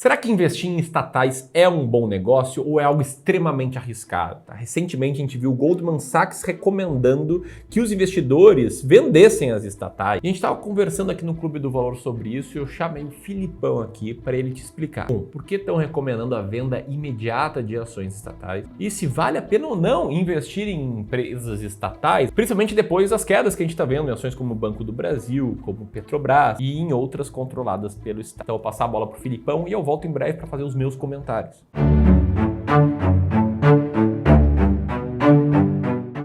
Será que investir em estatais é um bom negócio ou é algo extremamente arriscado? Recentemente a gente viu o Goldman Sachs recomendando que os investidores vendessem as estatais. E a gente estava conversando aqui no Clube do Valor sobre isso e eu chamei o Filipão aqui para ele te explicar. Bom, por que estão recomendando a venda imediata de ações estatais? E se vale a pena ou não investir em empresas estatais, principalmente depois das quedas que a gente está vendo em ações como o Banco do Brasil, como Petrobras e em outras controladas pelo Estado. Então eu vou passar a bola para o Filipão e eu volto em breve para fazer os meus comentários.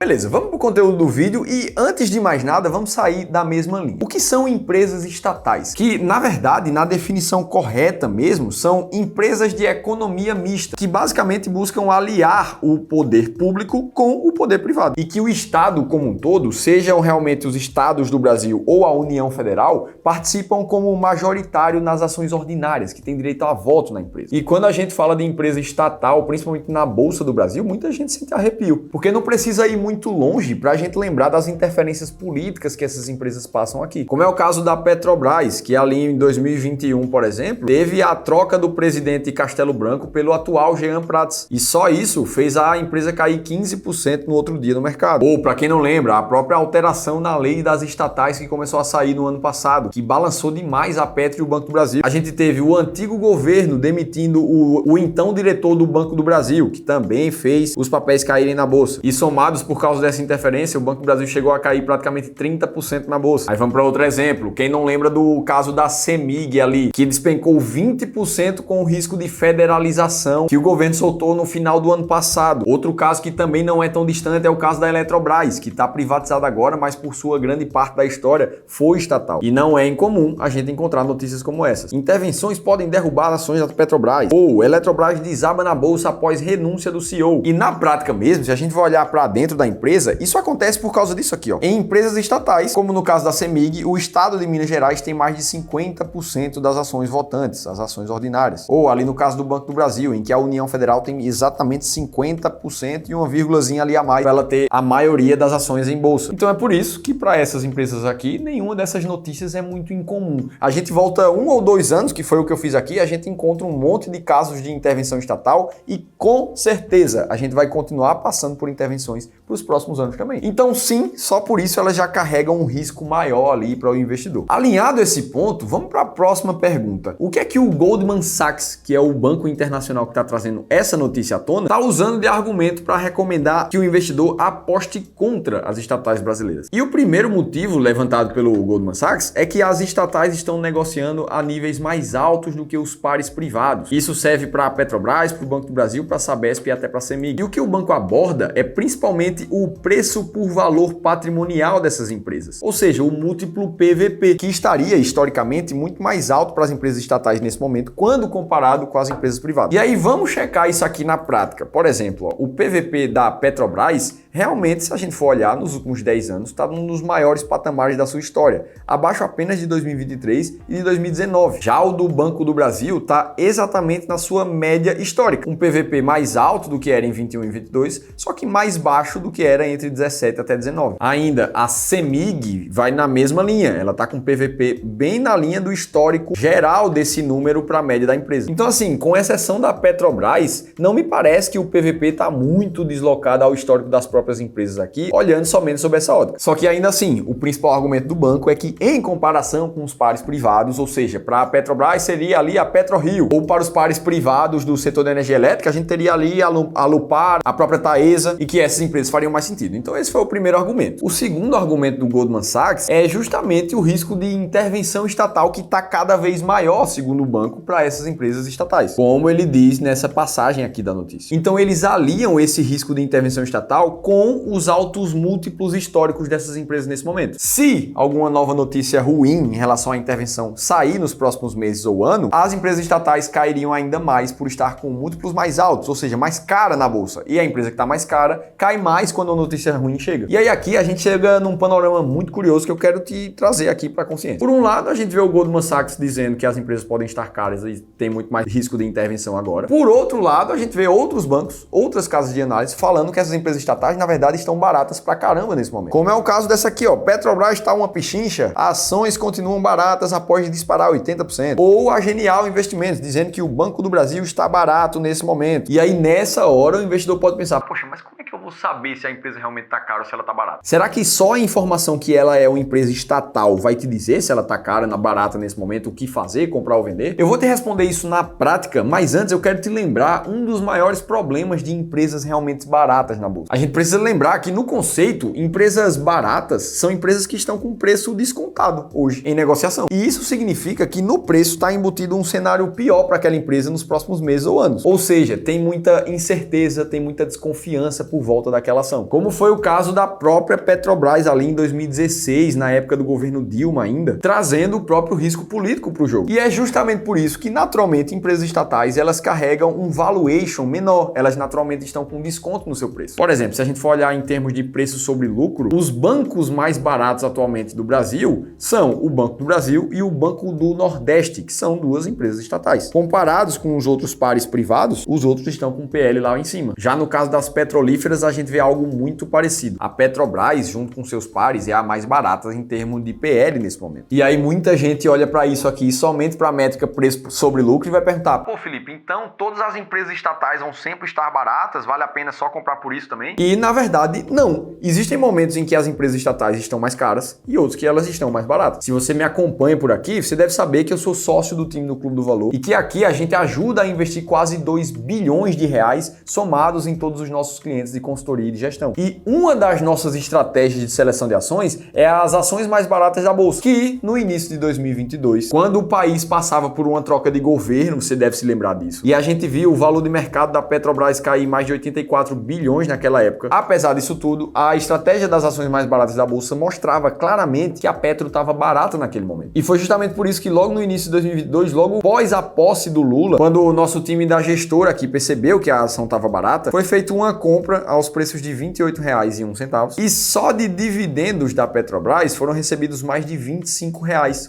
Beleza, vamos para o conteúdo do vídeo e antes de mais nada, vamos sair da mesma linha. O que são empresas estatais? Que, na verdade, na definição correta mesmo, são empresas de economia mista, que basicamente buscam aliar o poder público com o poder privado. E que o Estado como um todo, sejam realmente os estados do Brasil ou a União Federal, participam como majoritário nas ações ordinárias, que tem direito a voto na empresa. E quando a gente fala de empresa estatal, principalmente na Bolsa do Brasil, muita gente sente arrepio, porque não precisa ir muito longe para a gente lembrar das interferências políticas que essas empresas passam aqui. Como é o caso da Petrobras, que ali em 2021, por exemplo, teve a troca do presidente Castelo Branco pelo atual Jean Prats. E só isso fez a empresa cair 15% no outro dia no mercado. Ou, para quem não lembra, a própria alteração na lei das estatais que começou a sair no ano passado, que balançou demais a Petro e o Banco do Brasil. A gente teve o antigo governo demitindo o então diretor do Banco do Brasil, que também fez os papéis caírem na bolsa. E somados por causa dessa interferência, o Banco do Brasil chegou a cair praticamente 30% na bolsa. Aí vamos para outro exemplo. Quem não lembra do caso da CEMIG ali, que despencou 20% com o risco de federalização que o governo soltou no final do ano passado. Outro caso que também não é tão distante é o caso da Eletrobras, que está privatizada agora, mas por sua grande parte da história foi estatal. E não é incomum a gente encontrar notícias como essas. Intervenções podem derrubar ações da Petrobras. Ou Eletrobras desaba na bolsa após renúncia do CEO. E na prática mesmo, se a gente for olhar para dentro da empresa, isso acontece por causa disso aqui, ó. Em empresas estatais, como no caso da CEMIG, o estado de Minas Gerais tem mais de 50% das ações votantes, as ações ordinárias. Ou ali no caso do Banco do Brasil, em que a União Federal tem exatamente 50% e uma vírgulazinha ali a mais para ela ter a maioria das ações em bolsa. Então é por isso que para essas empresas aqui, nenhuma dessas notícias é muito incomum. A gente volta 1 ou 2 anos, que foi o que eu fiz aqui, a gente encontra um monte de casos de intervenção estatal e com certeza a gente vai continuar passando por intervenções para os próximos anos também. Então sim, só por isso elas já carregam um risco maior ali para o investidor. Alinhado a esse ponto, vamos para a próxima pergunta. O que é que o Goldman Sachs, que é o banco internacional que está trazendo essa notícia à tona, está usando de argumento para recomendar que o investidor aposte contra as estatais brasileiras? E o primeiro motivo levantado pelo Goldman Sachs é que as estatais estão negociando a níveis mais altos do que os pares privados. Isso serve para a Petrobras, para o Banco do Brasil, para a Sabesp e até para a CEMIG. E o que o banco aborda é principalmente o preço por valor patrimonial dessas empresas, ou seja, o múltiplo PVP, que estaria historicamente muito mais alto para as empresas estatais nesse momento, quando comparado com as empresas privadas. E aí vamos checar isso aqui na prática. Por exemplo, ó, o PVP da Petrobras, realmente, se a gente for olhar nos últimos 10 anos, está num dos maiores patamares da sua história, abaixo apenas de 2023 e de 2019. Já o do Banco do Brasil está exatamente na sua média histórica, um PVP mais alto do que era em 21 e 22, só que mais baixo do que era entre 17 até 19. Ainda a CEMIG vai na mesma linha, ela está com PVP bem na linha do histórico geral desse número para a média da empresa. Então assim, com exceção da Petrobras, não me parece que o PVP está muito deslocado ao histórico das próprias empresas aqui, olhando somente sobre essa ótica. Só que ainda assim, o principal argumento do banco é que em comparação com os pares privados, ou seja, para a Petrobras seria ali a PetroRio, ou para os pares privados do setor da energia elétrica, a gente teria ali a Lupar, a própria Taesa, e que essas empresas fariam mais sentido. Então esse foi o primeiro argumento. O segundo argumento do Goldman Sachs é justamente o risco de intervenção estatal que está cada vez maior, segundo o banco, para essas empresas estatais, como ele diz nessa passagem aqui da notícia. Então eles aliam esse risco de intervenção estatal com os altos múltiplos históricos dessas empresas nesse momento. Se alguma nova notícia ruim em relação à intervenção sair nos próximos meses ou ano, as empresas estatais cairiam ainda mais por estar com múltiplos mais altos, ou seja, mais cara na bolsa. E a empresa que está mais cara cai mais mais quando a notícia ruim chega. E aí aqui a gente chega num panorama muito curioso que eu quero te trazer aqui para a consciência. Por um lado, a gente vê o Goldman Sachs dizendo que as empresas podem estar caras e tem muito mais risco de intervenção agora. Por outro lado, a gente vê outros bancos, outras casas de análise falando que essas empresas estatais, na verdade, estão baratas pra caramba nesse momento. Como é o caso dessa aqui, ó. Petrobras está uma pichincha, ações continuam baratas após disparar 80%. Ou a Genial Investimentos, dizendo que o Banco do Brasil está barato nesse momento. E aí, nessa hora, o investidor pode pensar, poxa, mas como é que eu vou saber se a empresa realmente está cara ou se ela está barata? Será que só a informação que ela é uma empresa estatal vai te dizer se ela está cara, barata nesse momento, o que fazer, comprar ou vender? Eu vou te responder isso na prática, mas antes eu quero te lembrar um dos maiores problemas de empresas realmente baratas na bolsa. A gente precisa lembrar que no conceito, empresas baratas são empresas que estão com preço descontado hoje em negociação. E isso significa que no preço está embutido um cenário pior para aquela empresa nos próximos meses ou anos. Ou seja, tem muita incerteza, tem muita desconfiança por volta daquela ação. Como foi o caso da própria Petrobras ali em 2016, na época do governo Dilma ainda, trazendo o próprio risco político para o jogo. E é justamente por isso que naturalmente empresas estatais elas carregam um valuation menor, elas naturalmente estão com desconto no seu preço. Por exemplo, se a gente for olhar em termos de preço sobre lucro, os bancos mais baratos atualmente do Brasil são o Banco do Brasil e o Banco do Nordeste, que são duas empresas estatais. Comparados com os outros pares privados, os outros estão com PL lá em cima. Já no caso das petrolíferas, a gente vê algo muito parecido. A Petrobras, junto com seus pares, é a mais barata em termos de PL nesse momento. E aí muita gente olha para isso aqui somente para a métrica preço sobre lucro e vai perguntar, pô Felipe, então todas as empresas estatais vão sempre estar baratas? Vale a pena só comprar por isso também? E na verdade, não. Existem momentos em que as empresas estatais estão mais caras e outros que elas estão mais baratas. Se você me acompanha por aqui, você deve saber que eu sou sócio do time do Clube do Valor e que aqui a gente ajuda a investir quase 2 bilhões de reais somados em todos os nossos clientes de consultoria e de gestão. E uma das nossas estratégias de seleção de ações é as ações mais baratas da bolsa, que no início de 2022, quando o país passava por uma troca de governo, você deve se lembrar disso, e a gente viu o valor de mercado da Petrobras cair mais de 84 bilhões naquela época. Apesar disso tudo, a estratégia das ações mais baratas da bolsa mostrava claramente que a Petro estava barata naquele momento. E foi justamente por isso que logo no início de 2022, logo após a posse do Lula, quando o nosso time da gestora aqui percebeu que a ação estava barata, foi feita uma compra aos preços de R$ 28,01 e só de dividendos da Petrobras foram recebidos mais de R$ 25,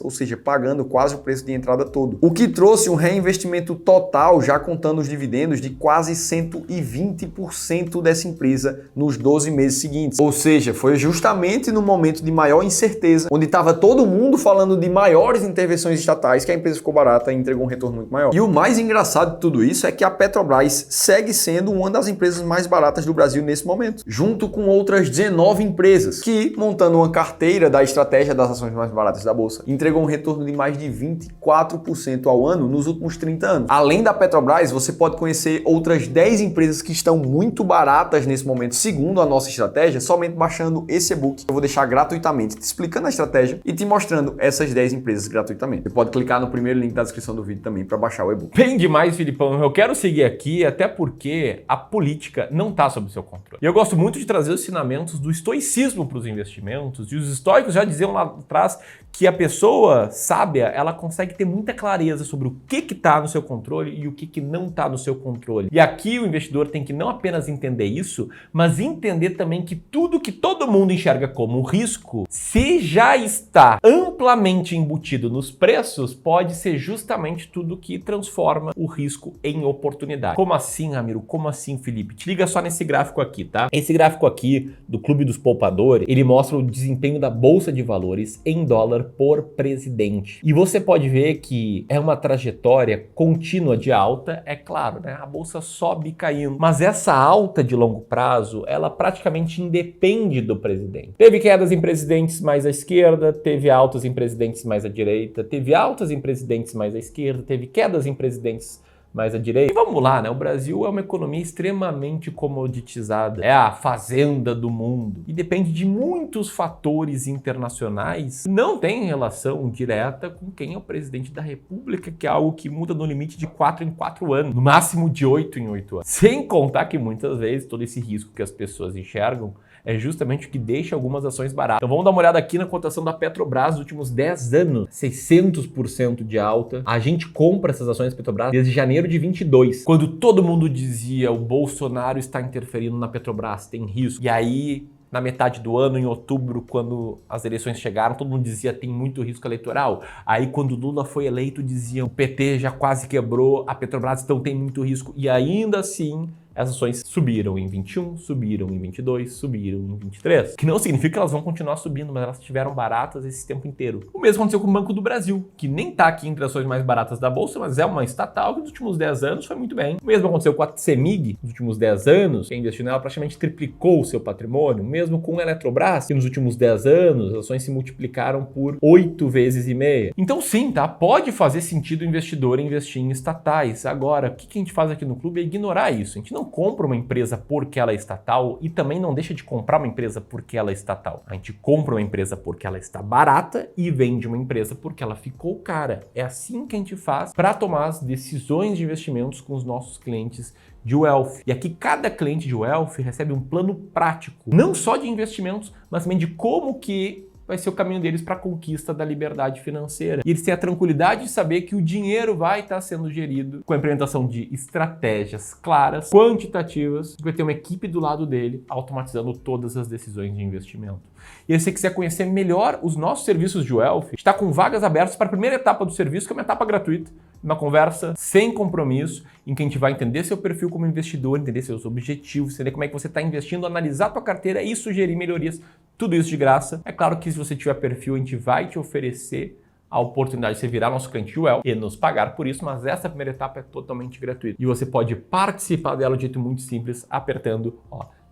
ou seja, pagando quase o preço de entrada todo. O que trouxe um reinvestimento total, já contando os dividendos, de quase 120% dessa empresa nos 12 meses seguintes. Ou seja, foi justamente no momento de maior incerteza, onde estava todo mundo falando de maiores intervenções estatais, que a empresa ficou barata e entregou um retorno muito maior. E o mais engraçado de tudo isso é que a Petrobras segue sendo uma das empresas mais baratas do Brasil nesse momento, junto com outras 19 empresas que, montando uma carteira da estratégia das ações mais baratas da bolsa, entregou um retorno de mais de 24% ao ano nos últimos 30 anos. Além da Petrobras, você pode conhecer outras 10 empresas que estão muito baratas nesse momento, segundo a nossa estratégia, somente baixando esse e-book. Eu vou deixar gratuitamente te explicando a estratégia e te mostrando essas 10 empresas gratuitamente. Você pode clicar no primeiro link da descrição do vídeo também para baixar o e-book. Bem demais, Filipão. Eu quero seguir aqui, até porque a política não está sob seu controle. E eu gosto muito de trazer os ensinamentos do estoicismo para os investimentos, e os estoicos já diziam lá atrás que a pessoa sábia, ela consegue ter muita clareza sobre o que está no seu controle e o que não está no seu controle. E aqui o investidor tem que não apenas entender isso, mas entender também que tudo que todo mundo enxerga como risco, se já está amplamente embutido nos preços, pode ser justamente tudo que transforma o risco em oportunidade. Como assim, Ramiro? Como assim, Felipe? Te liga só nesse gráfico aqui, tá? Esse gráfico aqui do Clube dos Poupadores, ele mostra o desempenho da Bolsa de Valores em dólar por presidente. E você pode ver que é uma trajetória contínua de alta, é claro, né? A bolsa sobe e caindo, mas essa alta de longo prazo, ela praticamente independe do presidente. Teve quedas em presidentes mais à esquerda, teve altas em presidentes mais à direita, teve altas em presidentes mais à esquerda, teve quedas em presidentes mais à direita. E vamos lá, né? O Brasil é uma economia extremamente comoditizada. É a fazenda do mundo. E depende de muitos fatores internacionais que não tem relação direta com quem é o presidente da República, que é algo que muda no limite de 4 em 4 anos, no máximo de 8 em 8 anos. Sem contar que muitas vezes todo esse risco que as pessoas enxergam é justamente o que deixa algumas ações baratas. Então vamos dar uma olhada aqui na cotação da Petrobras nos últimos 10 anos. 600% de alta. A gente compra essas ações da Petrobras desde janeiro de 22, quando todo mundo dizia o Bolsonaro está interferindo na Petrobras, tem risco. E aí, na metade do ano, em outubro, quando as eleições chegaram, todo mundo dizia tem muito risco eleitoral. Aí quando Lula foi eleito, diziam o PT já quase quebrou, a Petrobras então tem muito risco. E ainda assim, as ações subiram em 21, subiram em 22, subiram em 23. Que não significa que elas vão continuar subindo, mas elas estiveram baratas esse tempo inteiro. O mesmo aconteceu com o Banco do Brasil, que nem está aqui entre as ações mais baratas da Bolsa, mas é uma estatal que nos últimos 10 anos foi muito bem. O mesmo aconteceu com a CEMIG, nos últimos 10 anos, quem investiu nela praticamente triplicou o seu patrimônio. O mesmo com a Eletrobras, que nos últimos 10 anos as ações se multiplicaram por 8 vezes e meia. Então sim, tá? Pode fazer sentido o investidor investir em estatais. Agora, o que a gente faz aqui no clube é ignorar isso. A gente não compra uma empresa porque ela é estatal e também não deixa de comprar uma empresa porque ela é estatal. A gente compra uma empresa porque ela está barata e vende uma empresa porque ela ficou cara. É assim que a gente faz para tomar as decisões de investimentos com os nossos clientes de Wealth. E aqui cada cliente de Wealth recebe um plano prático, não só de investimentos, mas também de como que vai ser o caminho deles para a conquista da liberdade financeira. E eles têm a tranquilidade de saber que o dinheiro vai estar sendo gerido com a implementação de estratégias claras, quantitativas, que vai ter uma equipe do lado dele automatizando todas as decisões de investimento. E se você quiser conhecer melhor os nossos serviços de Wealth, está com vagas abertas para a primeira etapa do serviço, que é uma etapa gratuita, uma conversa sem compromisso, em que a gente vai entender seu perfil como investidor, entender seus objetivos, entender como é que você está investindo, analisar a tua carteira e sugerir melhorias, tudo isso de graça. É claro que se você tiver perfil, a gente vai te oferecer a oportunidade de você virar nosso cliente de Wealth e nos pagar por isso, mas essa primeira etapa é totalmente gratuita. E você pode participar dela de jeito muito simples, apertando,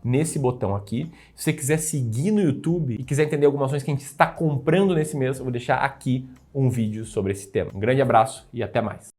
nesse botão aqui. Se você quiser seguir no YouTube e quiser entender algumas ações que a gente está comprando nesse mês, eu vou deixar aqui um vídeo sobre esse tema. Um grande abraço e até mais.